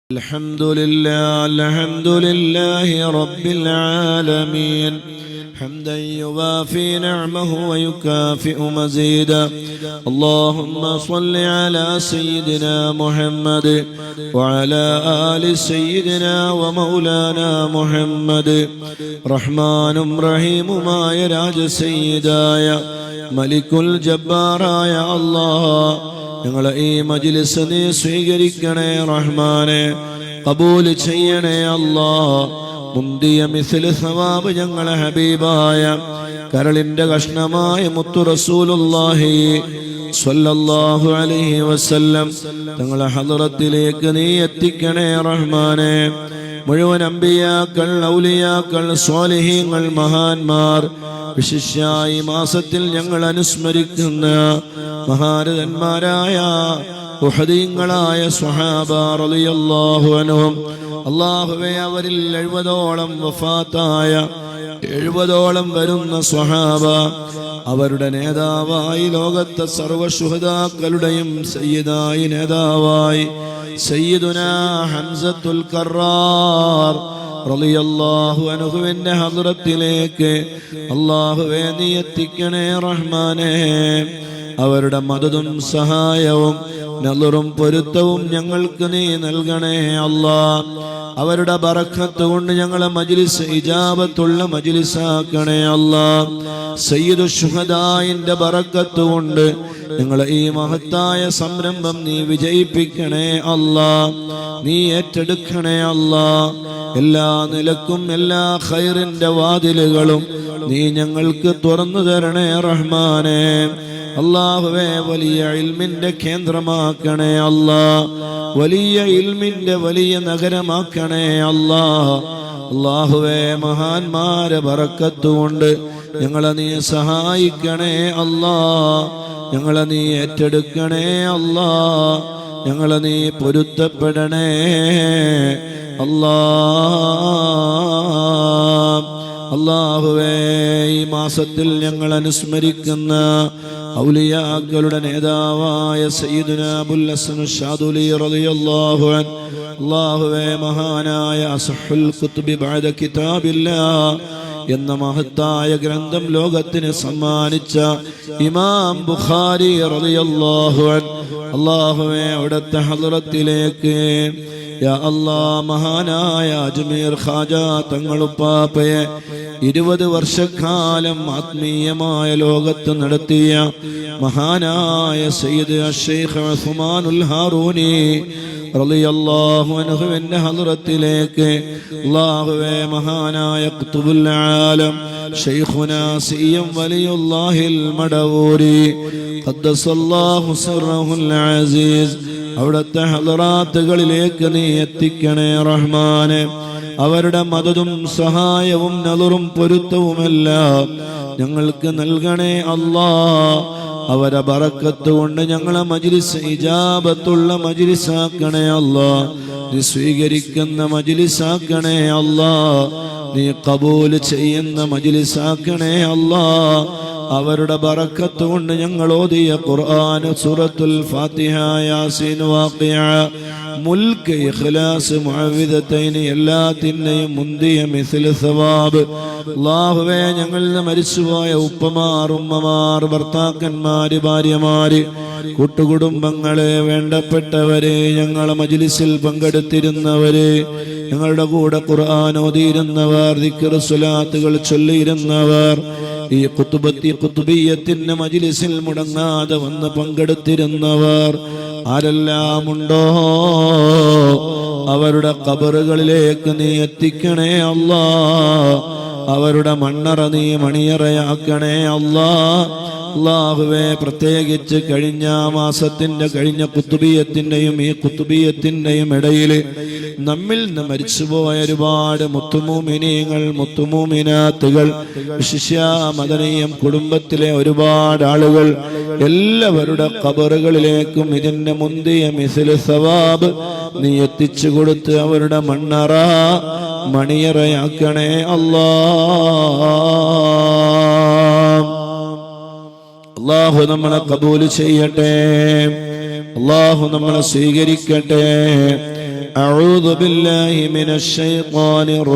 الحمد لله رب العالمين حمدا يوافي نعمه ويكافئ مزيدا. اللهم صل على سيدنا محمد وعلى آل سيدنا ومولانا محمد. റഹ്മാനും റഹീമുമായ രാജസയ്യിദായ മലിക്കുൽ ജബ്ബാറായ അല്ലാഹ്, ഞങ്ങളെ ഈ മജ്ലിസ് നീ സ്വീകരിക്കണേ റഹ്മാനെ, ഖബൂൽ ചെയ്യണേ അല്ലാഹ്. മുന്തിയ മിസ്ൽ സവാബ് ഞങ്ങളെ ഹബീബായ കരളിന്റെ കഷ്ണമായ മുത്തു റസൂലുള്ളാഹി സ്വല്ലല്ലാഹു അലൈഹി വസല്ലം തങ്ങളെ ഹദ്റത്തിലേക്ക് നീ എത്തിക്കണേ റഹ്മാനെ. മുഴുവൻ അമ്പിയാക്കൾ, ഔലിയാക്കൾ, സ്വാലിഹീങ്ങൾ, മഹാന്മാർ, വിശിഷ്യായി മാസത്തിൽ ഞങ്ങൾ അനുസ്മരിക്കുന്ന മഹാരഥന്മാരായ ഉഹദീങ്ങളായ സ്വഹാബ റളിയല്ലാഹു അൻഹും, അല്ലാഹുവേ അവരിൽ 70ഓളം വഫാത്തായ 70ഓളം വരുന്ന സ്വഹാബ, അവരുടെ നേതാവായി ലോകത്തെ സർവ്വശുഹദാക്കളുടെയും സയ്യിദായി നേതാവായി സയ്യിദുനാ ഹംസത്തുൽ കറാർ റളിയല്ലാഹു അൻഹുവിന്റെ ഹദ്റത്തിലേക്ക് അല്ലാഹുവേ നീ എത്തിക്കണേ റഹ്മാനേ. അവരുടെ മദദും സഹായവും നളറും പൊരുത്തവും ഞങ്ങൾക്ക് നീ നൽകണേ അല്ലാഹ്. അവരുടെ ബറക്കത്ത് കൊണ്ട് ഞങ്ങളെ മജ്ലിസ് ഇജാബത്തുള്ള മജ്ലിസാക്കണേ അല്ലാഹ്. സയ്യിദു ശുഹദായിന്റെ ബറക്കത്ത് കൊണ്ട് ഞങ്ങളെ ഈ മഹത്തായ സംരംഭം നീ വിജയിപ്പിക്കണേ അല്ലാഹ്, നീ ഏറ്റെടുക്കണേ അല്ലാഹ്. എല്ലാ നിലക്കും എല്ലാ ഖൈറിന്റെ വാതിലുകളും നീ ഞങ്ങൾക്ക് തുറന്നു തരണേ റഹ്മാനേ. അല്ലാഹുവേ വലിയ ഇൽമിന്റെ കേന്ദ്രമാക്കണേ അല്ലാഹ്, വലിയ ഇൽമിന്റെ വലിയ നഗരമാക്കണേ അല്ലാഹ്. അല്ലാഹുവേ മഹാന്മാരെ ബറക്കത്ത് കൊണ്ട് ഞങ്ങളെ നീ സഹായിക്കണേ അല്ലാഹ്, ഞങ്ങളെ നീ ഏറ്റെടുക്കണേ അല്ലാഹ്, ഞങ്ങളെ നീ പൊരുത്തപ്പെടണേ അല്ലാഹ്. അല്ലാഹുവേ ഈ മാസത്തിൽ ഞങ്ങൾ അനുസ്മരിക്കുന്ന ഔലിയാക്കളുടെ നേതാവായ സയ്യിദുനാ അബുൽ ഹസൻ ശാദുലി റളിയല്ലാഹു അൻഹു, അല്ലാഹുവേ മഹാനായ അസ്ഹുൽ ഖുത്ബി ബഅദ കിതാബില്ലാഹ് എന്ന മഹത്തായ ഗ്രന്ഥം ലോകത്തിന് സമ്മാനിച്ച ഇമാം ബുഖാരി റളിയല്ലാഹു അൻഹു, അല്ലാഹുവേ അവിടുത്തെ ഹദ്റത്തിലേക്ക് യാ അല്ലാഹ് മഹാനായ അജ്മീർ ഖാജ തങ്ങളുപ്പാപ്പയെ 20 വർഷക്കാലം ആത്മീയമായ ലോകത്ത് നടത്തിയ മഹാനായ സയ്യിദ് അഷ്ശൈഖ് ഉസ്മാനുൽ ഹാറൂനി റളിയല്ലാഹു അൻഹുവിന്റെ ഹദ്റത്തിലേക്ക് അല്ലാഹുവേ മഹാനായ ഖുത്ബുൽ ആലം ശൈഖുനാ സിയം വലിയുല്ലാഹിൽ മടവൂരി ഖദ്ദസല്ലാഹു സിർറഹുൽ അസീസ് അവിടുത്തെ ഹദ്റാത്തുകളിലേക്ക് നീ എത്തിക്കണേ റഹ്മാനെ. അവരുടെ മദദും സഹായവും നളറും പൊരുത്തവുമെല്ലാം ഞങ്ങൾക്ക് നൽകണേ അല്ലാഹ്. അവരെ ബറക്കത്ത് കൊണ്ട് ഞങ്ങളെ മജ്ലിസ് ഇജാബത്തുള്ള മജ്ലിസാക്കണേ അല്ലാഹ്, നീ സ്വീകരിക്കുന്ന മജ്ലിസാക്കണേ അല്ലാഹ്, നീ ഖബൂൽ ചെയ്യുന്ന മജ്ലിസാക്കണേ അല്ലാഹ്. അവരുടെ ബറക്കത്ത് കൊണ്ട് ഞങ്ങൾ ഓതിയ ഖുർആൻ, സൂറത്തുൽ ഫാത്തിഹ, യാസീൻ, വാഖിഅ, മുൽക്ക്, ഇഖ്ലാസ്, മുഅവ്വിദത്തൈൻ എല്ലാത്തിനെയും മുന്തിയ മിസ്ൽ സവാബ് അല്ലാഹുവേ ഞങ്ങളിൽ നിന്ന് മരിച്ചുപോയ ഉപ്പമാർ, ഉമ്മമാർ, ഭർത്താക്കന്മാര്, ഭാര്യമാര്, കൂട്ടുകുടുംബങ്ങളെ, വേണ്ടപ്പെട്ടവരെ, ഞങ്ങളെ മജ്ലിസിൽ പങ്കെടുത്തിരുന്നവരെ, ഞങ്ങളുടെ കൂടെ ഖുർആൻ ഓതിയിരുന്നവർ, ദിക്ർ സ്വലാത്തുകൾ ചൊല്ലിയിരുന്നവർ, ഈ ഖുത്ബിയ്യത്തിന്റെ മജ്ലിസിൽ മുടങ്ങാതെ വന്ന് പങ്കെടുത്തിരുന്നവർ ആരെല്ലാമുണ്ടോ അവരുടെ ഖബറുകളിലേക്ക് നീ എത്തിക്കണേ അല്ലാഹ്. അവരുടെ മണ്ണറ നീ മണിയറയാക്കണേ അല്ലാഹ്. അല്ലാഹുവേ പ്രത്യേകിച്ച് കഴിഞ്ഞ മാസത്തിന്റെ കഴിഞ്ഞ ഖുത്ബിയ്യത്തിന്റെയും ഈ ഖുത്ബിയ്യത്തിന്റെയും ഇടയിൽ നമ്മിൽ നിന്ന് മരിച്ചുപോയ ഒരുപാട് മുത്തുമൂമിനീങ്ങൾ, മുത്തുമൂമിനാത്തുകൾ, വിശിഷ്യ മദനിയം കുടുംബത്തിലെ ഒരുപാട് ആളുകൾ, എല്ലാവരുടെ ഖബറുകളിലേക്കും ഇതിന്റെ മുന്തിയ മിസ്ൽ സവാബ് നീ എത്തിച്ചു കൊടുത്ത് അവരുടെ മണ്ണറ മണിയറയാക്കണേ അല്ലാഹ്. അല്ലാഹു നമ്മളെ ഖബൂൽ ചെയ്യട്ടെ, അല്ലാഹു നമ്മളെ സ്വീകരിക്കട്ടെ. أعوذ بالله من الشيطان الرجيم